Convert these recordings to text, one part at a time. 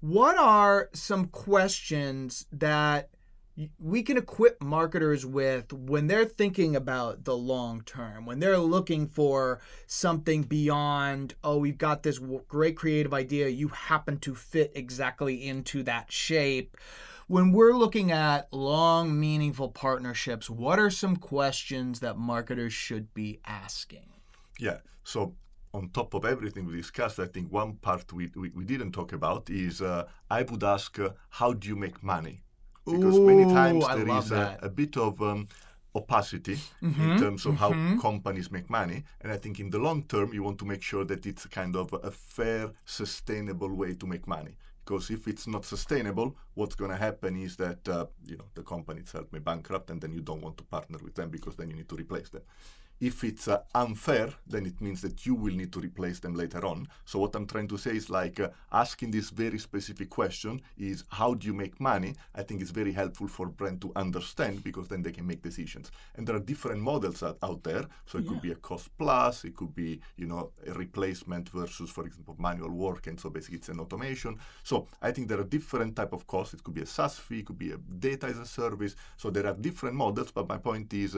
What are some questions that we can equip marketers with when they're thinking about the long term, when they're looking for something beyond, oh, we've got this great creative idea, you happen to fit exactly into that shape. When we're looking at long, meaningful partnerships, what are some questions that marketers should be asking? Yeah. So on top of everything we discussed, I think one part we didn't talk about is I would ask, how do you make money? Because many Ooh, times I there love is that. a bit of opacity in Mm-hmm. terms of how Mm-hmm. companies make money. And I think in the long term, you want to make sure that it's kind of a fair, sustainable way to make money. Because if it's not sustainable, what's going to happen is that the company itself may bankrupt, and then you don't want to partner with them because then you need to replace them. If it's unfair, then it means that you will need to replace them later on. So what I'm trying to say is like asking this very specific question is how do you make money? I think it's very helpful for brand to understand because then they can make decisions. And there are different models out there. So it could Yeah. be a cost plus, it could be a replacement versus, for example, manual work, and so basically it's an automation. So I think there are different type of costs. It could be a SaaS fee, it could be a data as a service. So there are different models, but my point is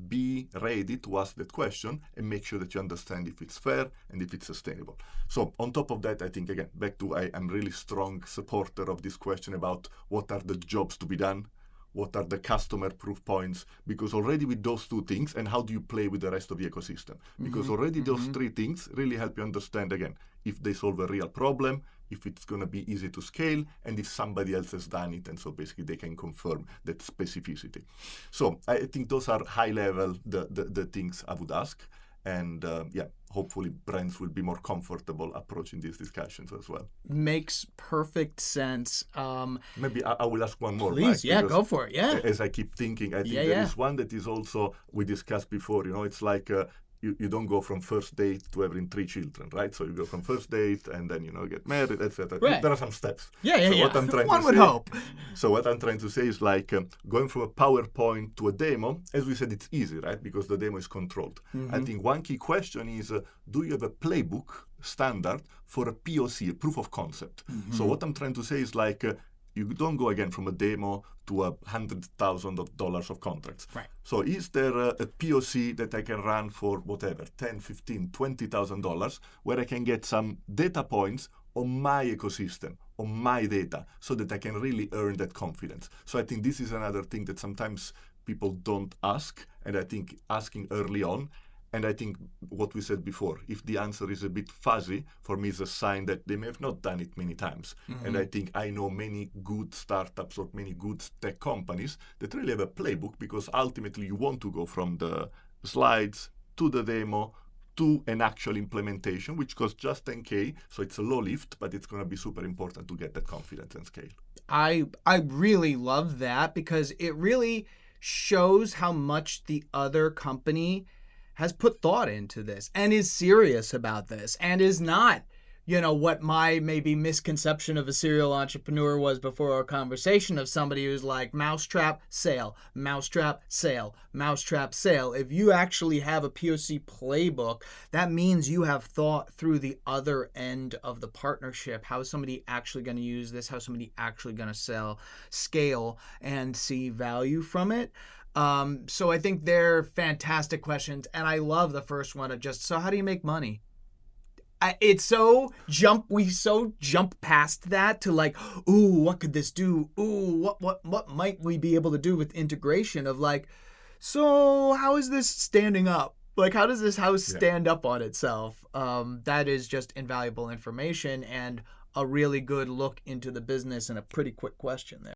be ready to ask that question and make sure that you understand if it's fair and if it's sustainable. So on top of that, I think again, back to I'm really strong supporter of this question about what are the jobs to be done, what are the customer proof points, because already with those two things, and how do you play with the rest of the ecosystem? Because Mm-hmm. already those Mm-hmm. three things really help you understand, again, if they solve a real problem, if it's going to be easy to scale, and if somebody else has done it, and so basically they can confirm that specificity. So I think those are high level the things I would ask, and hopefully brands will be more comfortable approaching these discussions as well. Makes perfect sense. Maybe I will ask one more, Please, Mike, yeah, because go for it. Yeah. as I keep thinking, I Yeah, think there yeah. is one that is also we discussed before. It's like you don't go from first date to having three children, right? So you go from first date and then get married, etc. Right. There are some steps. Yeah, yeah, So what yeah. I'm trying to One would say, hope. is like going from a PowerPoint to a demo. As we said, it's easy, right? Because the demo is controlled. I Mm-hmm. think one key question is, do you have a playbook standard for a POC, a proof of concept? So Mm-hmm. what I'm trying to say is like you don't go again from a demo to $100,000 of contracts. Right. So is there a POC that I can run for whatever, 10, 15, $20,000, where I can get some data points on my ecosystem, on my data, so that I can really earn that confidence? So I think this is another thing that sometimes people don't ask, and I think asking early on. And I think what we said before, if the answer is a bit fuzzy, for me is a sign that they may have not done it many times. And Mm-hmm. I think I know many good startups or many good tech companies that really have a playbook, because ultimately you want to go from the slides to the demo to an actual implementation, which costs just 10K. So it's a low lift, but it's going to be super important to get that confidence and scale. I really love that because it really shows how much the other company has put thought into this and is serious about this and is not, what my maybe misconception of a serial entrepreneur was before our conversation, of somebody who's like mousetrap, sale, mousetrap, sale, mousetrap, sale. If you actually have a POC playbook, that means you have thought through the other end of the partnership. How is somebody actually going to use this? How is somebody actually going to scale, and see value from it? So I think they're fantastic questions, and I love the first one of just, so how do you make money? It's we so jump past that to like, ooh, what could this do? Ooh, what might we be able to do with integration of like, so how is this standing up? Like, how does this house Yeah. stand up on itself? That is just invaluable information and a really good look into the business and a pretty quick question there.